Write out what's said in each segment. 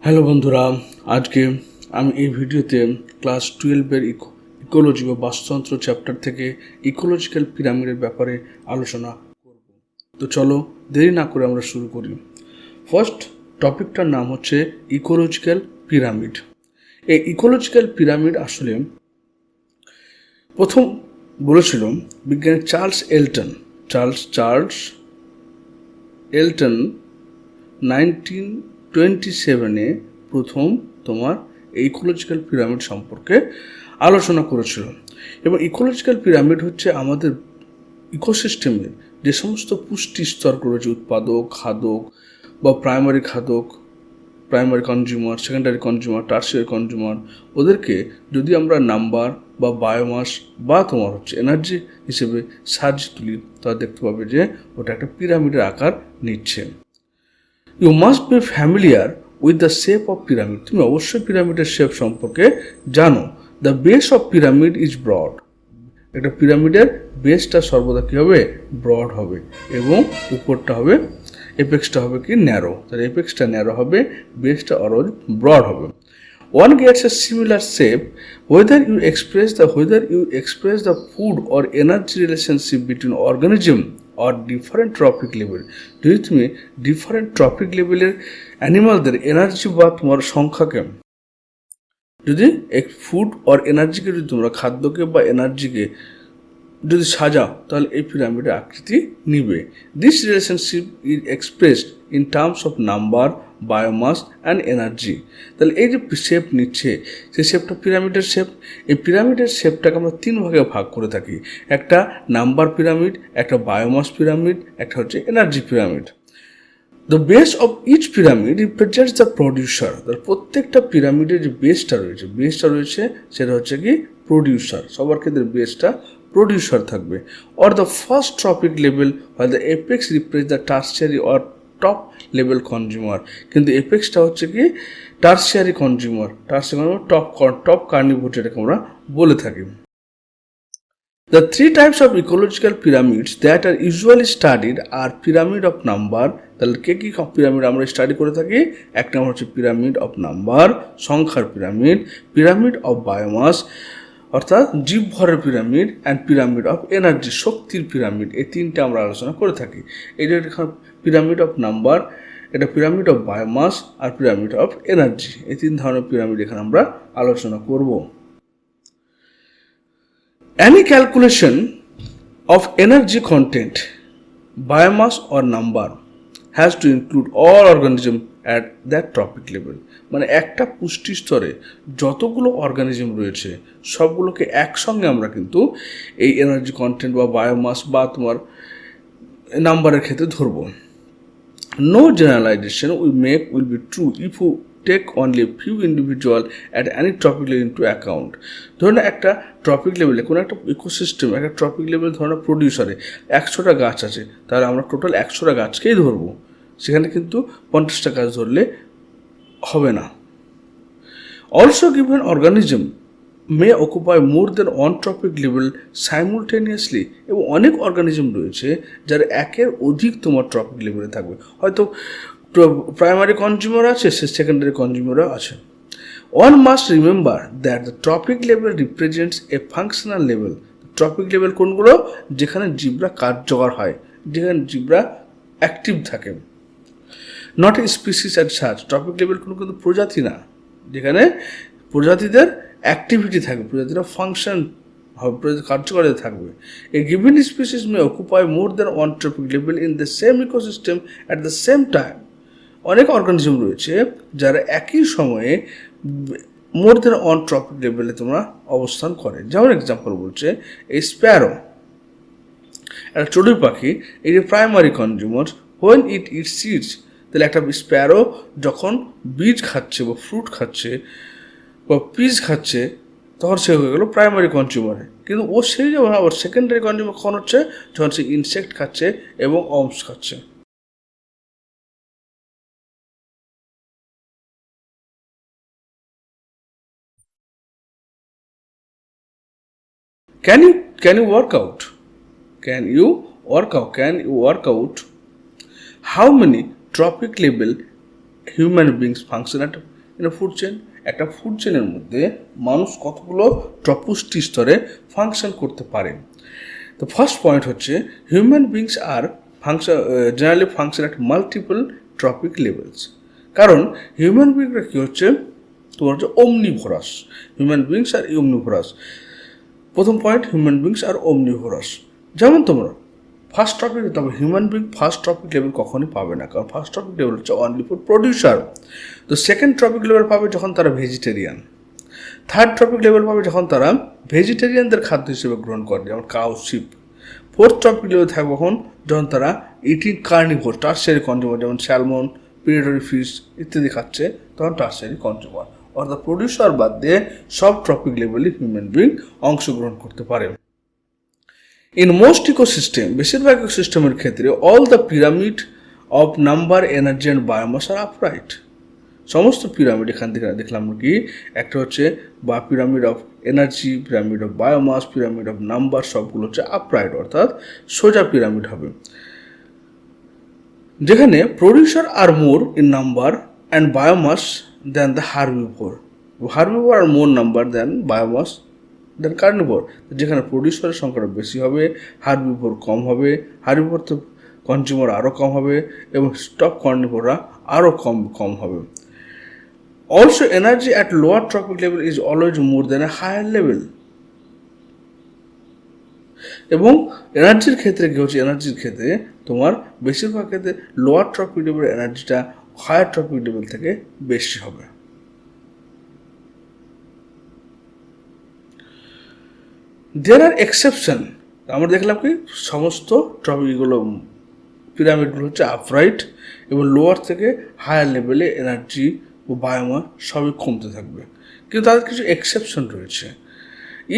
Hello বন্ধুরা, আজকে আমি এই ভিডিওতে ক্লাস 12-এর ইকোলজি বা বাস্তুতন্ত্র চ্যাপ্টার থেকে ইকোলজিক্যাল পিরামিডের ব্যাপারে আলোচনা করব। তো চলো দেরি না করে আমরা শুরু করি। ফার্স্ট টপিকটার নাম হচ্ছে ইকোলজিক্যাল পিরামিড। এই ইকোলজিক্যাল পিরামিড আসলে প্রথম বলেছিল বিজ্ঞানী চার্লস এলটন 1927-এ প্রথম ইকোলজিক্যাল পিরামিড সম্পর্কে আলোচনা করেছিল। এবং ইকোলজিক্যাল পিরামিড হচ্ছে আমাদের ইকোসিস্টেমের যে সমস্ত পুষ্টি স্তরগুলো রয়েছে, উৎপাদক, খাদক বা primary consumer, secondary consumer, tertiary consumer, ওদেরকে যদি আমরা নাম্বার বা বায়োমাস বা এনার্জি হিসেবে সাজিয়ে তুলি, তাহলে দেখতে পাবে যে ওটা একটা পিরামিডের আকার নিচ্ছে। You must be familiar with the shape of pyramid. তুমি অবশ্যই পিরামিডের শেপ সম্পর্কে জানো। The base of pyramid is broad. একটা পিরামিডের বেসটা সর্বদা কী হবে? ব্রড হবে, এবং উপরটা হবে, এপেক্সটা হবে কি ন্যারো। তাহলে এপেক্সটা ন্যারো হবে, বেসটা অলওয়েজ ব্রড হবে। One gets a similar shape whether you express the food or energy relationship between organism or different trophic level. যদি তুমি ডিফারেন্ট ট্রপিক লেভেলের অ্যানিমালদের এনার্জি বা তোমার সংখ্যাকে, যদি ফুড অর এনার্জিকে, যদি তোমরা খাদ্যকে বা এনার্জিকে যদি সাজাও, তাহলে এই পিরামিডের আকৃতি নিবে। This relationship is expressed in terms of number, biomass and energy. তাহলে এই যে শেপ নিচ্ছে, সেই শেপটা পিরামিডের শেপ। এই পিরামিডের শেপটাকে আমরা তিন ভাগে ভাগ করে থাকি। একটা নাম্বার পিরামিড, একটা বায়োমাস পিরামিড, একটা হচ্ছে energy pyramid. The base of each pyramid represents the producer. তাহলে প্রত্যেকটা পিরামিডের যে বেসটা রয়েছে সেটা হচ্ছে কি প্রডিউসার। সবার ক্ষেত্রে বেসটা প্রডিউসার থাকবে। Or the first trophic level, হয় the apex represent the tertiary or top level consumer. কিন্তু এপেক্সটা হচ্ছে কি টার্সিয়ারি কনজিউমার, টপ কার্নিভোর, যেটাকে আমরা বলে থাকি। The three types of ecological pyramids that are usually studied are pyramid of number. তাহলে কি পিরামিড আমরা স্টাডি করে থাকি? এক নম্বর হচ্ছে পিরামিড অফ নাম্বার, সংখ্যার পিরামিড, পিরামিড অফ বায়োমাস অর্থাৎ জীবভরের পিরামিড, অ্যান্ড পিরামিড অফ এনার্জি, শক্তির পিরামিড। এই তিনটে আমরা আলোচনা করে থাকি। এটা পিরামিড অফ নাম্বার, এটা পিরামিড অফ বায়োমাস, আর পিরামিড অফ এনার্জি। এই তিন ধরনের পিরামিড এখানে আমরা আলোচনা করব। Any calculation of energy content, biomass or number has to include all organisms at that trophic level. মানে একটা পুষ্টি স্তরে যতগুলো অর্গানিজম রয়েছে সবগুলোকে একসঙ্গে আমরা কিন্তু এই এনার্জি কন্টেন্ট বা বায়োমাস বা তোমার নাম্বারের ক্ষেত্রে ধরবো। No generalization will be true if you take only a few individual at any trophic level into account. ধরুন একটা ট্রপিক লেভেলে কোনো একটা ইকোসিস্টেম, একটা ট্রপিক লেভেল ধরুন প্রডিউসারে 100টা গাছ আছে, তাহলে আমরা টোটাল 100টা গাছকেই ধরবো। সেখানে কিন্তু 50টা গাছ ধরলে হবে না। Also given organism may occupy more than one trophic level simultaneously. এবং অনেক অর্গানিজম রয়েছে যারা একের অধিক তোমার ট্রপিক লেভেলে থাকবে। হয়তো প্রাইমারি কনজিউমার আছে, সে সেকেন্ডারি কনজিউমারও আছে। One must remember that the trophic level represents a functional level. Trophic level কোনগুলো? যেখানে জীবরা কার্যকর হয়, যেখানে জীবরা অ্যাক্টিভ থাকে। Not a species at search. Trophic level কোনো কিন্তু প্রজাতি না, যেখানে প্রজাতিদের অ্যাক্টিভিটি থাকবে, প্রজাতিরা ফাংশন হবে, কার্যকরিতা থাকবে। A given species may occupy more than one trophic level in the same ecosystem at the same time. অনেক অর্গানিজম রয়েছে যারা একই সময়ে মোর দ্যান ওয়ান ট্রপিক লেভেলে তোমরা অবস্থান করে। যেমন এক্সাম্পল বলছে এই স্প্যারো, একটা চড়ুই পাখি, এই যে primary consumer, when it seeds. তাহলে একটা স্প্যারো যখন বীজ খাচ্ছে বা ফ্রুট খাচ্ছে বা পিস খাচ্ছে, তখন সে হয়ে গেল প্রাইমারি কনজিউমারে। কিন্তু ও সেই যখন আবার সেকেন্ডারি কনজিউমার কখন হচ্ছে? যখন সে ইনসেক্ট খাচ্ছে এবং অর্মস খাচ্ছে। Can you work out? Can you work out how many trophic level human beings function at in a food chain. একটা ফুড চেনের মধ্যে মানুষ কতগুলো পুষ্টি স্তরে ফাংশন করতে পারে। তো ফার্স্ট পয়েন্ট হচ্ছে human beings are generally function at multiple trophic levels. কারণ হিউম্যান বিংসরা কী হচ্ছে তোমার হচ্ছে omnivorous. Human beings are omnivorous. প্রথম point, human beings are omnivorous. যেমন তোমরা ফার্স্ট টপিক, তবে human being first topic level কখনই পাবে না, কারণ ফার্স্ট টপিক লেভেল হচ্ছে অনলি ফর প্রডিউসার। তো সেকেন্ড টপিক লেভেল পাবে যখন তারা ভেজিটেরিয়ান। থার্ড টপিক লেভেল পাবে যখন তারা ভেজিটেরিয়ানদের খাদ্য হিসেবে গ্রহণ করে, যেমন cow, sheep. Fourth trophic level থাকবে যখন তারা ইটিং কার্নিভোর, টার্সিয়ারি কনজিউমার, যেমন স্যালমন, প্রিডেটরি ফিশ ইত্যাদি খাচ্ছে, তখন টার্সিয়ারি কনজিউমার। অর্থাৎ প্রডিউসার বাদ দিয়ে সব টপিক লেভেলে হিউম্যান বিং অংশগ্রহণ করতে পারে। ইন মোস্ট ইকোসিস্টেম, বেশিরভাগ ইকোসিস্টেমের ক্ষেত্রে all the pyramid of number, energy and biomass are upright. সমস্ত পিরামিড এখান থেকে দেখলাম কি, একটা হচ্ছে বা pyramid of energy, pyramid of biomass, pyramid of number, সবগুলো হচ্ছে আপরাইট, অর্থাৎ সোজা পিরামিড হবে, যেখানে producer are more in number and biomass then the herbivore are more number then biomass then carnivore. যেখানে প্রডিউসারের সংখ্যাটা বেশি হবে, হার্বিভোর কম হবে, হার্বিভোর তো কনজিউমার আরও কম হবে, এবং স্টপ কার্নিভোররা আরও কম হবে। Also, energy at lower tropic level is always more than a higher level. এবং এনার্জির ক্ষেত্রে কী হচ্ছে, এনার্জির ক্ষেত্রে তোমার বেশিরভাগ ক্ষেত্রে লোয়ার ট্রপিক লেভেলের এনার্জিটা হায়ার ট্রপিক লেভেল থেকে বেশি হবে। দেয়ার আর এক্সেপশন। আমরা দেখলাম কি সমস্ত ট্রপিকগুলো পিরামিডগুলো হচ্ছে আপরাইট, এবং লোয়ার থেকে হায়ার লেভেলে এনার্জি ও বায়োমাস সবই কমতে থাকবে, কিন্তু তাদের কিছু এক্সেপশন রয়েছে।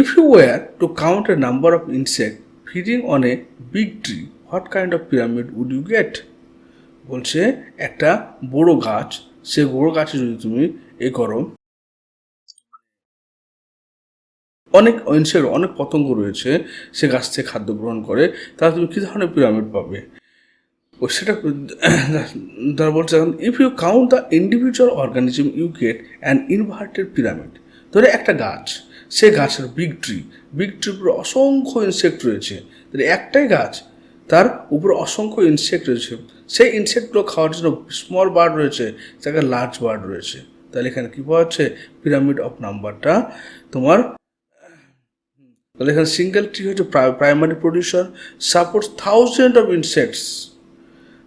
If you were to count a number of insect feeding on a big tree, what kind of pyramid would you get? বলছে একটা বড় গাছ, সে বড় গাছে যদি তুমি করো, অনেক ইনসেক্ট, অনেক পতঙ্গ রয়েছে সে গাছ থেকে খাদ্য গ্রহণ করে, তাহলে তুমি কী ধরনের পিরামিড পাবে? ও সেটা তারা বলছে, if you count the individual organism you get an inverted pyramid. ধরে একটা গাছ, সে গাছের বিগ ট্রির উপরে অসংখ্য ইনসেক্ট রয়েছে, তাহলে একটাই গাছ, তার উপরে অসংখ্য ইনসেক্ট রয়েছে, সেই ইনসেক্টগুলো খাওয়ার জন্য স্মল বার্ড রয়েছে, জায়গায় লার্জ বার্ড রয়েছে। তাহলে এখানে কী পাওয়া যাচ্ছে, পিরামিড অফ নাম্বারটা তোমার। তাহলে এখানে সিঙ্গেল ট্রি হচ্ছে primary producer, supports thousand of insects.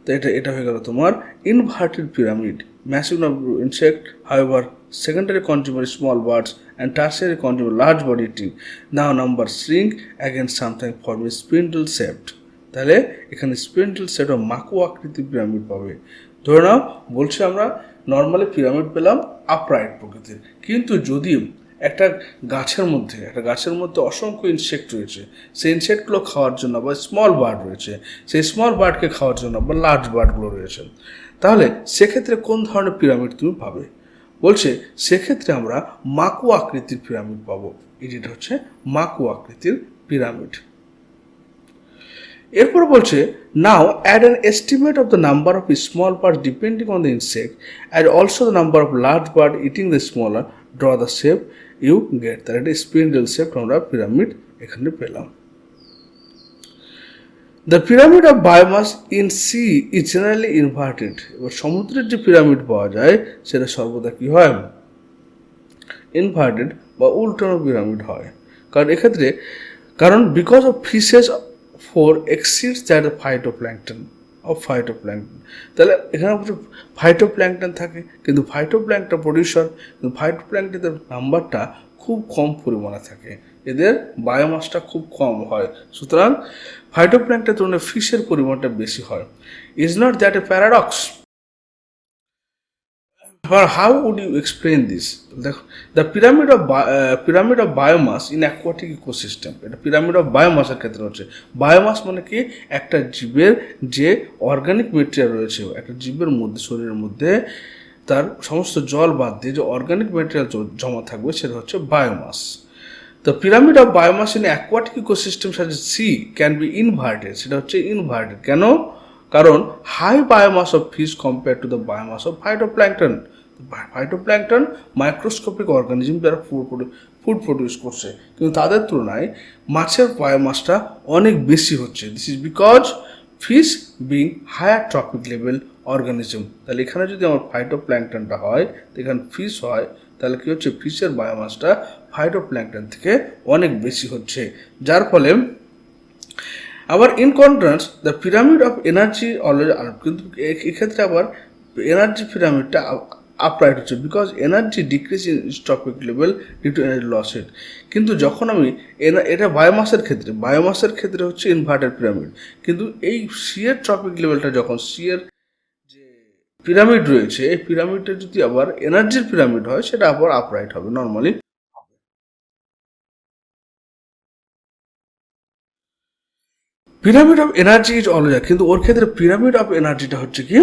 তো এটা হয়ে গেল তোমার inverted pyramid, massive number of insect, however secondary consumer small birds and tertiary consumer large bird eating. Now number shrink against something forming spindle shaped. তাহলে এখানে spindle set ও মাকু আকৃতির pyramid পাবে। ধরে নাও বলছি আমরা নর্মালি পিরামিড পেলাম আপরাইট প্রকৃতির, কিন্তু যদি একটা গাছের মধ্যে অসংখ্য ইনসেক্ট রয়েছে, সেই ইনসেক্টগুলো খাওয়ার জন্য বা স্মল বার্ড রয়েছে, সেই স্মল বার্ডকে খাওয়ার জন্য বা লার্জ বার্ডগুলো রয়েছে, তাহলে সেক্ষেত্রে কোন ধরনের পিরামিড তুমি পাবে? বলছে সেক্ষেত্রে আমরা মাকু আকৃতির পিরামিড পাবো। এটা হচ্ছে মাকু আকৃতির পিরামিড। এরপর বলছে now add an estimate of the number of small bird depending on the insect and also the number of large bird eating the smaller, draw the shape you get. তার একটা spindle shape আমরা pyramid এখানে পেলাম। The pyramid of biomass in sea is generally inverted. এবার সমুদ্রের যে pyramid পাওয়া যায় সেটা সর্বদা কী হয়, ইনভার্টেড বা উল্টানো পিরামিড হয়। কারণ because of fishes for exceeds that phytoplankton. তাহলে এখানে ফাইটোপ্ল্যাঙ্কটন থাকে, কিন্তু ফাইটোপ্ল্যাঙ্কটন প্রডিউসার, কিন্তু ফাইটোপ্ল্যাঙ্কটনের নাম্বারটা খুব কম পরিমাণে থাকে, এদের বায়োমাসটা খুব কম হয়, সুতরাং ফাইটোপ্ল্যাঙ্কটনের তুলনায় ফিশের পরিমাণটা বেশি হয়। Is not that a paradox? But how would you explain this? The pyramid of biomass in aquatic ecosystem. এটা পিরামিড অফ বায়োমাসের ক্ষেত্রে হচ্ছে। বায়োমাস মানে কি, একটা জীবের যে অর্গানিক মেটেরিয়াল রয়েছে, একটা জীবের মধ্যে, শরীরের মধ্যে তার সমস্ত জল বাদ দিয়ে যে অর্গানিক মেটেরিয়াল জমা থাকবে সেটা হচ্ছে biomass. The pyramid of biomass in aquatic ecosystem such as sea can be inverted. সেটা হচ্ছে ইনভার্টেড। কেন? কারণ high biomass of fish compare to the biomass of phytoplankton. Phytoplankton microscopic organism যারা ফুড প্রডিউস করছে, কিন্তু তাদের তুলনায় মাছের বায়োমাসটা অনেক বেশি হচ্ছে। This is because fish being higher trophic level organism. তাহলে এখানে যদি আমার ফাইটোপ্ল্যাঙ্কটনটা হয়, তো এখানে ফিশ হয়, তাহলে কী হচ্ছে, ফিশের বায়োমাসটা ফাইটোপ্ল্যাঙ্কটন থেকে অনেক বেশি হচ্ছে, যার ফলে আবার in contrast the pyramid of energy always up, কিন্তু এক্ষেত্রে আবার এনার্জি পিরামিডটা আপরাইট হচ্ছে, because energy decrease in trophic level due to energy lost. কিন্তু যখন আমি এটা বায়োমাসের ক্ষেত্রে হচ্ছে ইনভার্টেড পিরামিড, কিন্তু এই সিয়ের ট্রপিক লেভেলটা যখন সিয়ের যে পিরামিড রয়েছে, এই পিরামিডটা যদি আবার এনার্জির পিরামিড হয়, সেটা আবার আপরাইট হবে normally. Pyramid of energy is always, কিন্তু ওর ক্ষেত্রে পিরামিড অফ এনার্জিটা হচ্ছে কি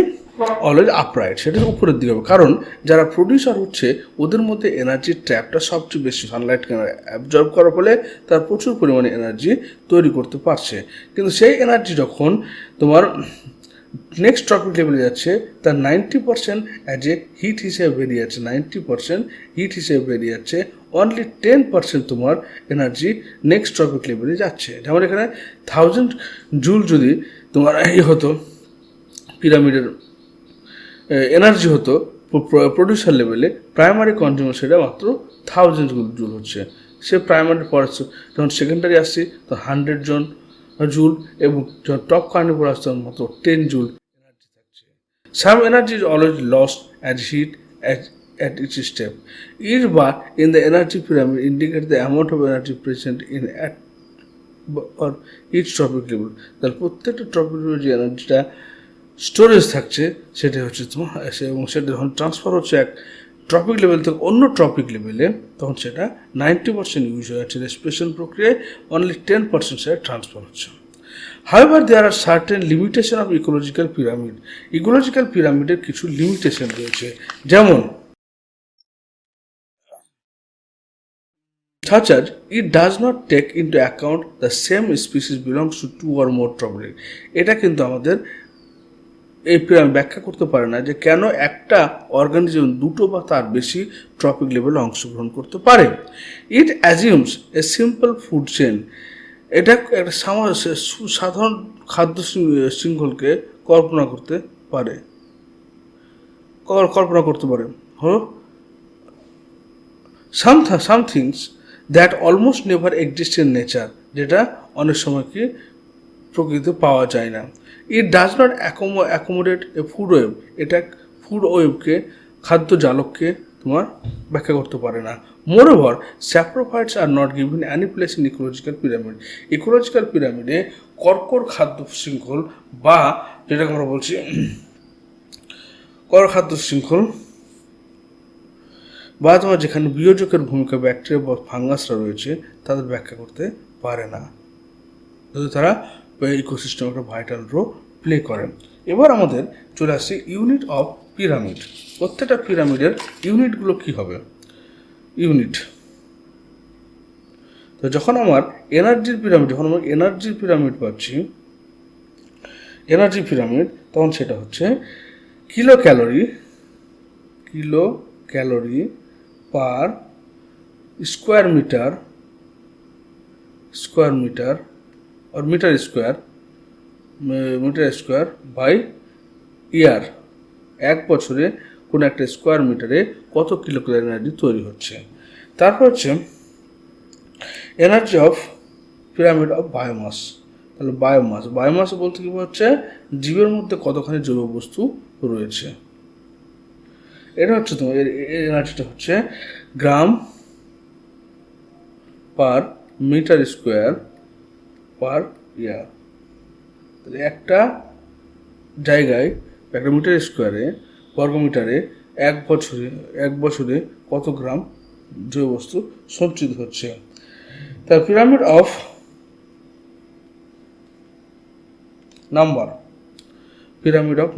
অলওয়েজ আপরাইট, সেটা উপরের দিকে হবে, কারণ যারা প্রডিউসার হচ্ছে ওদের মধ্যে এনার্জির ট্র্যাপটা সবচেয়ে বেশি, সানলাইটকে অ্যাবজর্ব করার ফলে তার প্রচুর পরিমাণে এনার্জি তৈরি করতে পারছে। কিন্তু সেই এনার্জি যখন তোমার নেক্সট টপিক লেভেলে যাচ্ছে, তার 90% অ্যাজ এ হিট হিসেবে বেরিয়ে যাচ্ছে, 90% হিট হিসেবে বেরিয়ে যাচ্ছে, অনলি 10% তোমার এনার্জি নেক্সট টপিক লেভেলে যাচ্ছে। যেমন এখানে 1000 জুল যদি তোমার হতো পিরামিডের এনার্জি হতো প্রডিউসার লেভেলে, প্রাইমারি কনজিউমার সেটা মাত্র 1000 জুল হচ্ছে। সে প্রাইমারি পর যখন সেকেন্ডারি আসছে তো 100 জুল, এবং যখন টপ কার্নিভোর আসছে তখন মাত্র 10 জুল এনার্জি থাকছে। Some energy is always lost as heat at each step. Each bar in the energy pyramid indicates the amount of energy present in at or each topic level. তাহলে প্রত্যেকটা topic লেভেলে যে এনার্জিটা storage থাকছে সেটা হচ্ছে তোমার, এবং সেটা যখন ট্রান্সফার হচ্ছে এক টপিক লেভেল থেকে অন্য টপিক লেভেলে, তখন সেটা 90% ইউজ হয়ে যাচ্ছে রেসপিরেশন প্রক্রিয়ায়, অনলি 10% সেটা ট্রান্সফার হচ্ছে। However, there are certain limitation of ecological pyramid. Ecological পিরামিডের কিছু লিমিটেশন রয়েছে, যেমন such as it does not take into account the same species belongs to two or more tropic. এটা কিন্তু আমাদের এই পিরামিড ব্যাখ্যা করতে পারে না যে কেন একটা অর্গানিজম দুটো বা তার বেশি ট্রপিক লেভেলে অংশগ্রহণ করতে পারে। It assumes a simple food chain. এটা একটা সাধারণ খাদ্য শৃঙ্খলকে কল্পনা করতে পারে হলো some things that almost never exist in nature, যেটা অনেক সময় কি প্রকৃতিতে পাওয়া যায় না। It does not accommodate a food web, এটা ফুড ওয়েভকে, খাদ্য জালককে তোমার ব্যাখ্যা করতে পারে না। Moreover saprophytes are not given any place in ecological pyramid. Ecological পিরামিডে কর্কর খাদ্য শৃঙ্খল বা যেটাকে আমরা বলছি খাদ্য শৃঙ্খল বা তোমার যেখানে বিয়োজকের ভূমিকা ব্যাকটেরিয়া বা ফাঙ্গাসরা রয়েছে তাদের ব্যাখ্যা করতে পারে না, যদি তারা ইকোসিস্টেম একটা ভাইটাল রোল প্লে করেন। এবার আমাদের চলে আসছে ইউনিট অফ পিরামিড। প্রত্যেকটা পিরামিডের ইউনিটগুলো কি হবে। ইউনিট, তো যখন আমার এনার্জির পিরামিড পাচ্ছি, তখন সেটা হচ্ছে kilo calorie per square metre or metre square by year. এক বছরে কোনো একটা স্কোয়ার মিটারে কত কিলো ক্যালোরি এনার্জি তৈরি হচ্ছে। তারপর হচ্ছে energy of pyramid of biomass. তাহলে বায়োমাস বলতে কি হচ্ছে জীবের মধ্যে কতখানি জৈব বস্তু রয়েছে। এটা হচ্ছে তোমার এনার্জিটা হচ্ছে গ্রাম per metre square per year. তাহলে একটা জায়গায় একটা মিটার স্কোয়ারে বর্গমিটারে এক বছরে কত গ্রাম জৈব বস্তু সঞ্চিত হচ্ছে। তার পিরামিড অফ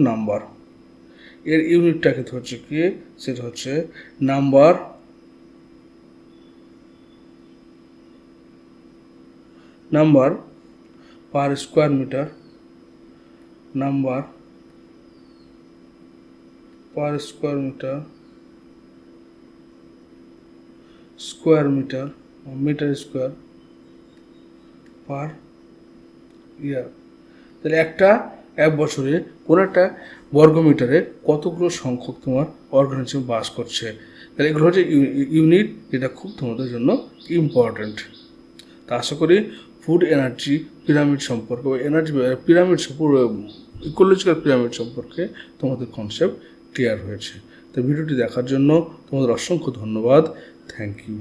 নাম্বার, এর ইউনিটটা কিন্তু হচ্ছে কি, সেটা হচ্ছে number per square metre, square metre, metre square per year. তাহলে এক বছরে কোনো একটা বর্গমিটারে কতগুলো সংখ্যক তোমার অর্গানিজম বাস করছে। তাহলে এগুলো হচ্ছে ইউনিট, যেটা খুব তোমাদের জন্য ইম্পর্ট্যান্ট। তা আশা করি ফুড এনার্জি পিরামিড সম্পর্কে বা এনার্জি পিরামিড ইকোলজিক্যাল পিরামিড সম্পর্কে তোমাদের কনসেপ্ট ক্লিয়ার হয়েছে। তো ভিডিওটি দেখার জন্য তোমাদের অসংখ্য ধন্যবাদ। Thank you.